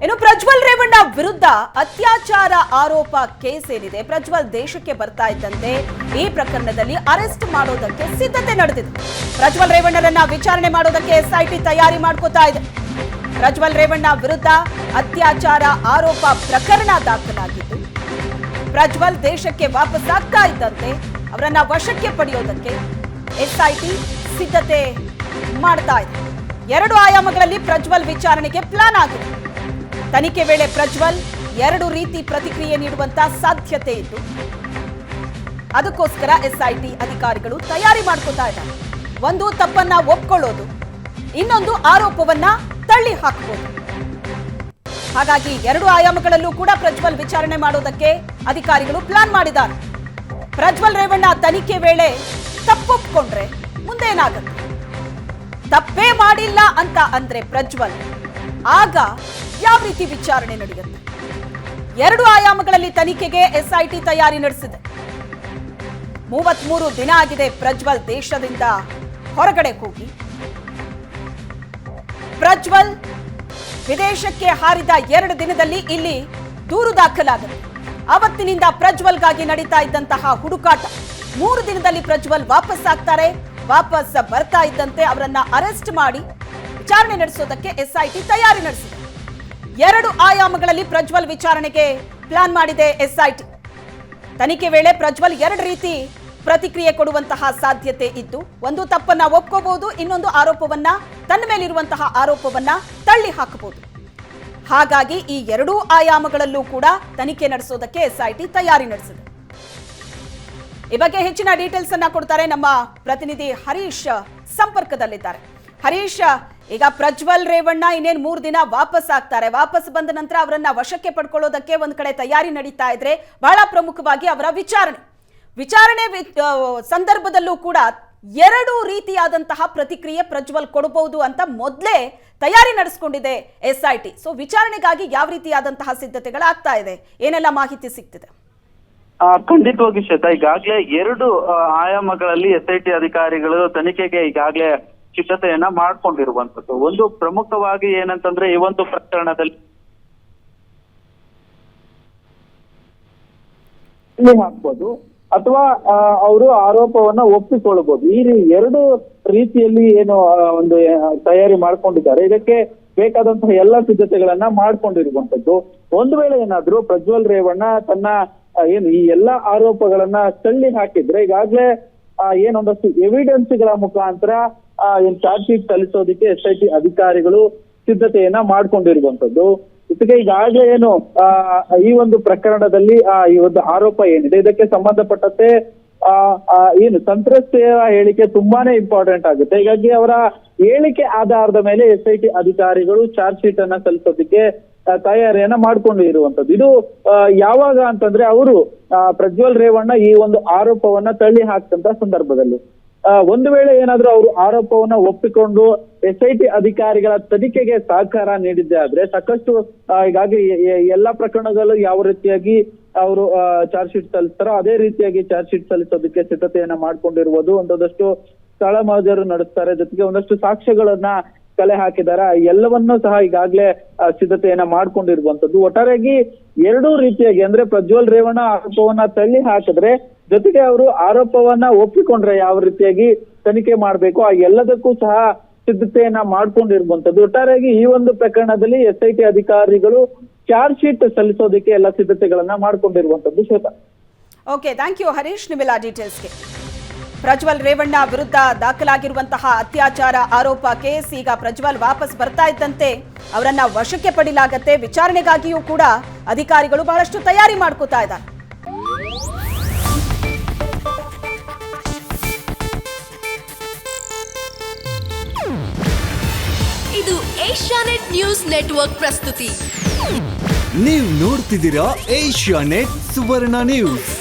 ಇನ್ನು ಪ್ರಜ್ವಲ್ ರೇವಣ್ಣ ವಿರುದ್ಧ ಅತ್ಯಾಚಾರ ಆರೋಪ ಕೇಸ್ ಏನಿದೆ, ಪ್ರಜ್ವಲ್ ದೇಶಕ್ಕೆ ಬರ್ತಾ ಇದ್ದಂತೆ ಈ ಪ್ರಕರಣದಲ್ಲಿ ಅರೆಸ್ಟ್ ಮಾಡೋದಕ್ಕೆ ಸಿದ್ಧತೆ ನಡೆದಿದೆ. ಪ್ರಜ್ವಲ್ ರೇವಣ್ಣರನ್ನ ವಿಚಾರಣೆ ಮಾಡೋದಕ್ಕೆ ಎಸ್ಐಟಿ ತಯಾರಿ ಮಾಡ್ಕೋತಾ ಇದೆ. ಪ್ರಜ್ವಲ್ ರೇವಣ್ಣ ವಿರುದ್ಧ ಅತ್ಯಾಚಾರ ಆರೋಪ ಪ್ರಕರಣ ದಾಖಲಾಗಿದ್ದು, ಪ್ರಜ್ವಲ್ ದೇಶಕ್ಕೆ ವಾಪಸ್ ಆಗ್ತಾ ಇದ್ದಂತೆ ಅವರನ್ನ ವಶಕ್ಕೆ ಪಡೆಯೋದಕ್ಕೆ ಎಸ್ಐಟಿ ಸಿದ್ಧತೆ ಮಾಡ್ತಾ ಇದೆ. 2 ಆಯಾಮಗಳಲ್ಲಿ ಪ್ರಜ್ವಲ್ ವಿಚಾರಣೆಗೆ ಪ್ಲಾನ್ ಆಗಿದೆ. ತನಿಖೆ ವೇಳೆ ಪ್ರಜ್ವಲ್ 2 ರೀತಿ ಪ್ರತಿಕ್ರಿಯೆ ನೀಡುವಂತ ಸಾಧ್ಯತೆ ಇದ್ದು, ಅದಕ್ಕೋಸ್ಕರ ಎಸ್ಐಟಿ ಅಧಿಕಾರಿಗಳು ತಯಾರಿ ಮಾಡ್ಕೋತಾ ಇದ್ದಾರೆ. ಒಂದು ತಪ್ಪನ್ನ ಒಪ್ಕೊಳ್ಳೋದು, ಇನ್ನೊಂದು ಆರೋಪವನ್ನ ತಳ್ಳಿ ಹಾಕಬಹುದು. ಹಾಗಾಗಿ 2 ಆಯಾಮಗಳಲ್ಲೂ ಕೂಡ ಪ್ರಜ್ವಲ್ ವಿಚಾರಣೆ ಮಾಡೋದಕ್ಕೆ ಅಧಿಕಾರಿಗಳು ಪ್ಲಾನ್ ಮಾಡಿದ್ದಾರೆ. ಪ್ರಜ್ವಲ್ ರೇವಣ್ಣ ತನಿಖೆ ವೇಳೆ ತಪ್ಪೊಪ್ಕೊಂಡ್ರೆ ಮುಂದೆ ಏನಾಗುತ್ತೆ? ತಪ್ಪೇ ಮಾಡಿಲ್ಲ ಅಂತ ಅಂದ್ರೆ ಪ್ರಜ್ವಲ್, ಆಗ ಯಾವ ರೀತಿ ವಿಚಾರಣೆ ನಡೆಯುತ್ತೆ? 2 ಆಯಾಮಗಳಲ್ಲಿ ತನಿಖೆಗೆ ಎಸ್ಐಟಿ ತಯಾರಿ ನಡೆಸಿದೆ. 33 ದಿನ ಆಗಿದೆ ಪ್ರಜ್ವಲ್ ದೇಶದಿಂದ ಹೊರಗಡೆ ಹೋಗಿ. ಪ್ರಜ್ವಲ್ ವಿದೇಶಕ್ಕೆ ಹಾರಿದ 2 ದಿನದಲ್ಲಿ ಇಲ್ಲಿ ದೂರು ದಾಖಲಾಗಿದೆ. ಅವತ್ತಿನಿಂದ ಪ್ರಜ್ವಲ್ಗಾಗಿ ನಡೀತಾ ಇದ್ದಂತಹ ಹುಡುಕಾಟ. 3 ದಿನದಲ್ಲಿ ಪ್ರಜ್ವಲ್ ವಾಪಸ್ ಆಗ್ತಾರೆ. ವಾಪಸ್ ಬರ್ತಾ ಇದ್ದಂತೆ ಅವರನ್ನ ಅರೆಸ್ಟ್ ಮಾಡಿ ವಿಚಾರಣೆ ನಡೆಸೋದಕ್ಕೆ ಎಸ್ಐಟಿ ತಯಾರಿ ನಡೆಸಿದೆ. 2 ಆಯಾಮಗಳಲ್ಲಿ ಪ್ರಜ್ವಲ್ ವಿಚಾರಣೆಗೆ ಪ್ಲಾನ್ ಮಾಡಿದೆ ಎಸ್ಐಟಿ. ತನಿಖೆ ವೇಳೆ ಪ್ರಜ್ವಲ್ 2 ರೀತಿ ಪ್ರತಿಕ್ರಿಯೆ ಕೊಡುವಂತಹ ಸಾಧ್ಯತೆ ಇದ್ದು, ಒಂದು ತಪ್ಪನ್ನ ಒಪ್ಕೋಬಹುದು, ಇನ್ನೊಂದು ಆರೋಪವನ್ನ, ತನ್ನ ಮೇಲಿರುವಂತಹ ಆರೋಪವನ್ನ ತಳ್ಳಿ ಹಾಕಬಹುದು. ಹಾಗಾಗಿ ಈ 2 ಆಯಾಮಗಳಲ್ಲೂ ಕೂಡ ತನಿಖೆ ನಡೆಸೋದಕ್ಕೆ ಎಸ್ಐಟಿ ತಯಾರಿ ನಡೆಸಿದೆ. ಈ ಬಗ್ಗೆ ಹೆಚ್ಚಿನ ಡೀಟೇಲ್ಸ್ ಅನ್ನ ಕೊಡ್ತಾರೆ ನಮ್ಮ ಪ್ರತಿನಿಧಿ ಹರೀಶ್ ಸಂಪರ್ಕದಲ್ಲಿದ್ದಾರೆ. ಹರೀಶ್, ಈಗ ಪ್ರಜ್ವಲ್ ರೇವಣ್ಣ ಇನ್ನೇನು 3 ದಿನ ವಾಪಸ್ ಆಗ್ತಾರೆ. ವಾಪಸ್ ಬಂದ ನಂತರ ಅವರನ್ನ ವಶಕ್ಕೆ ಪಡ್ಕೊಳ್ಳೋದಕ್ಕೆ ಒಂದ್ ಕಡೆ ತಯಾರಿ ನಡೀತಾ ಇದ್ರೆ, ಬಹಳ ಪ್ರಮುಖವಾಗಿ ಅವರ ವಿಚಾರಣೆ ಸಂದರ್ಭದಲ್ಲೂ ಕೂಡ 2 ರೀತಿಯಾದಂತಹ ಪ್ರತಿಕ್ರಿಯೆ ಪ್ರಜ್ವಲ್ ಕೊಡಬಹುದು ಅಂತ ಮೊದಲೇ ತಯಾರಿ ನಡೆಸಿಕೊಂಡಿದೆ ಎಸ್ಐಟಿ. ಸೊ ವಿಚಾರಣೆಗಾಗಿ ಯಾವ ರೀತಿಯಾದಂತಹ ಸಿದ್ಧತೆಗಳಾಗ್ತಾ ಇದೆ, ಏನೆಲ್ಲ ಮಾಹಿತಿ ಸಿಗ್ತಿದೆ? ಖಂಡಿತವಾಗಿ ಶ್ವೇತಾ, ಈಗಾಗಲೇ 2 ಆಯಾಮಗಳಲ್ಲಿ ಎಸ್ಐಟಿ ಅಧಿಕಾರಿಗಳು ತನಿಖೆಗೆ ಈಗಾಗಲೇ ಸಿದ್ಧತೆಯನ್ನ ಮಾಡ್ಕೊಂಡಿರುವಂತದ್ದು. ಒಂದು ಪ್ರಮುಖವಾಗಿ ಏನಂತಂದ್ರೆ, ಈ ಒಂದು ಪ್ರಕರಣದಲ್ಲಿ ಹಾಕ್ಬೋದು ಅಥವಾ ಅವರು ಆರೋಪವನ್ನ ಒಪ್ಪಿಕೊಳ್ಳಬಹುದು. ಈ 2 ರೀತಿಯಲ್ಲಿ ಏನು ಒಂದು ತಯಾರಿ ಮಾಡ್ಕೊಂಡಿದ್ದಾರೆ. ಇದಕ್ಕೆ ಬೇಕಾದಂತಹ ಎಲ್ಲ ಸಿದ್ಧತೆಗಳನ್ನ ಮಾಡ್ಕೊಂಡಿರುವಂತದ್ದು. ಒಂದು ವೇಳೆ ಏನಾದ್ರೂ ಪ್ರಜ್ವಲ್ ರೇವಣ್ಣ ತನ್ನ ಏನು ಈ ಎಲ್ಲಾ ಆರೋಪಗಳನ್ನ ತಳ್ಳಿ ಹಾಕಿದ್ರೆ, ಈಗಾಗಲೇ ಏನೊಂದಷ್ಟು ಎವಿಡೆನ್ಸ್ಗಳ ಮುಖಾಂತರ ಏನ್ ಚಾರ್ಜ್ ಶೀಟ್ ಸಲ್ಲಿಸೋದಕ್ಕೆ ಎಸ್ಐಟಿ ಅಧಿಕಾರಿಗಳು ಸಿದ್ಧತೆಯನ್ನ ಮಾಡ್ಕೊಂಡಿರುವಂತದ್ದು. ಜೊತೆಗೆ ಈಗಾಗಲೇ ಏನು ಈ ಒಂದು ಪ್ರಕರಣದಲ್ಲಿ ಈ ಒಂದು ಆರೋಪ ಏನಿದೆ, ಇದಕ್ಕೆ ಸಂಬಂಧಪಟ್ಟಂತೆ ಏನು ಸಂತ್ರಸ್ತೆಯ ಹೇಳಿಕೆ ತುಂಬಾನೇ ಇಂಪಾರ್ಟೆಂಟ್ ಆಗುತ್ತೆ. ಹೀಗಾಗಿ ಅವರ ಹೇಳಿಕೆ ಆಧಾರದ ಮೇಲೆ ಎಸ್ಐಟಿ ಅಧಿಕಾರಿಗಳು ಚಾರ್ಜ್ ಶೀಟ್ ಅನ್ನ ಸಲ್ಲಿಸೋದಕ್ಕೆ ತಯಾರಿಯನ್ನ ಮಾಡ್ಕೊಂಡು ಇರುವಂತದ್ದು. ಇದು ಯಾವಾಗ ಅಂತಂದ್ರೆ, ಅವರು ಪ್ರಜ್ವಲ್ ರೇವಣ್ಣ ಈ ಒಂದು ಆರೋಪವನ್ನ ತಳ್ಳಿ ಹಾಕ್ತಂತ ಸಂದರ್ಭದಲ್ಲಿ ಒಂದು ವೇಳೆ ಏನಾದ್ರೂ ಅವರು ಆರೋಪವನ್ನ ಒಪ್ಪಿಕೊಂಡು ಎಸ್ಐಟಿ ಅಧಿಕಾರಿಗಳ ತನಿಖೆಗೆ ಸಹಕಾರ ನೀಡಿದ್ದೆ ಆದ್ರೆ, ಸಾಕಷ್ಟು ಹೀಗಾಗಿ ಎಲ್ಲಾ ಪ್ರಕರಣಗಳು ಯಾವ ರೀತಿಯಾಗಿ ಅವರು ಚಾರ್ಜ್ ಶೀಟ್ ಸಲ್ಲಿಸ್ತಾರೋ ಅದೇ ರೀತಿಯಾಗಿ ಚಾರ್ಜ್ ಶೀಟ್ ಸಲ್ಲಿಸೋದಕ್ಕೆ ಸಿದ್ಧತೆಯನ್ನ ಮಾಡ್ಕೊಂಡಿರುವುದು. ಒಂದಷ್ಟು ಸ್ಥಳ ಮಹಜರು ನಡೆಸ್ತಾರೆ, ಜೊತೆಗೆ ಒಂದಷ್ಟು ಸಾಕ್ಷ್ಯಗಳನ್ನ ಕಲೆ ಹಾಕಿದ್ದಾರೆ. ಎಲ್ಲವನ್ನೂ ಸಹ ಈಗಾಗಲೇ ಸಿದ್ಧತೆಯನ್ನ ಮಾಡ್ಕೊಂಡಿರುವಂತದ್ದು. ಒಟ್ಟಾರೆಯಾಗಿ 2 ರೀತಿಯಾಗಿ ಅಂದ್ರೆ, ಪ್ರಜ್ವಲ್ ರೇವಣ್ಣ ಆರೋಪವನ್ನ ತಳ್ಳಿ ಹಾಕಿದ್ರೆ, ಜೊತೆಗೆ ಅವರು ಆರೋಪವನ್ನ ಒಪ್ಪಿಕೊಂಡ್ರೆ ಯಾವ ರೀತಿಯಾಗಿ ತನಿಖೆ ಮಾಡ್ಬೇಕು, ಆ ಎಲ್ಲದಕ್ಕೂ ಸಹ ಸಿದ್ಧತೆಯನ್ನ ಮಾಡ್ಕೊಂಡಿರುವಂತದ್ದು. ಒಟ್ಟಾರೆಯಾಗಿ ಈ ಒಂದು ಪ್ರಕರಣದಲ್ಲಿ ಎಸ್ಐಟಿ ಅಧಿಕಾರಿಗಳು ಚಾರ್ಜ್ ಶೀಟ್ ಸಲ್ಲಿಸೋದಕ್ಕೆ ಎಲ್ಲ ಸಿದ್ಧತೆಗಳನ್ನ ಮಾಡ್ಕೊಂಡಿರುವಂತದ್ದು. Shweta, okay, thank you Harish ನಿಮ್ಮೆಲ್ಲ ಡೀಟೇಲ್ಸ್ಗೆ. ಪ್ರಜ್ವಲ್ ರೇವಣ್ಣ ವಿರುದ್ಧ ದಾಖಲಾಗಿರುವಂತಹ ಅತ್ಯಾಚಾರ ಆರೋಪ ಕೇಸ್, ಈಗ ಪ್ರಜ್ವಲ್ ವಾಪಸ್ ಬರ್ತಾ ಇದ್ದಂತೆ ಅವರನ್ನ ವಶಕ್ಕೆ ಪಡೆಯಲಾಗತ್ತೆ. ವಿಚಾರಣೆಗಾಗಿಯೂ ಕೂಡ ಅಧಿಕಾರಿಗಳು ಬಹಳಷ್ಟು ತಯಾರಿ ಮಾಡ್ಕೋತಾ ಇದ್ದಾರೆ. ಇದು ಏಷ್ಯಾನೆಟ್ ನ್ಯೂಸ್ ನೆಟ್ವರ್ಕ್ ಪ್ರಸ್ತುತಿ. ನೀವು ನೋಡ್ತಿದ್ದೀರಾ ಏಷ್ಯಾನೆಟ್ ಸುವರ್ಣ ನ್ಯೂಸ್.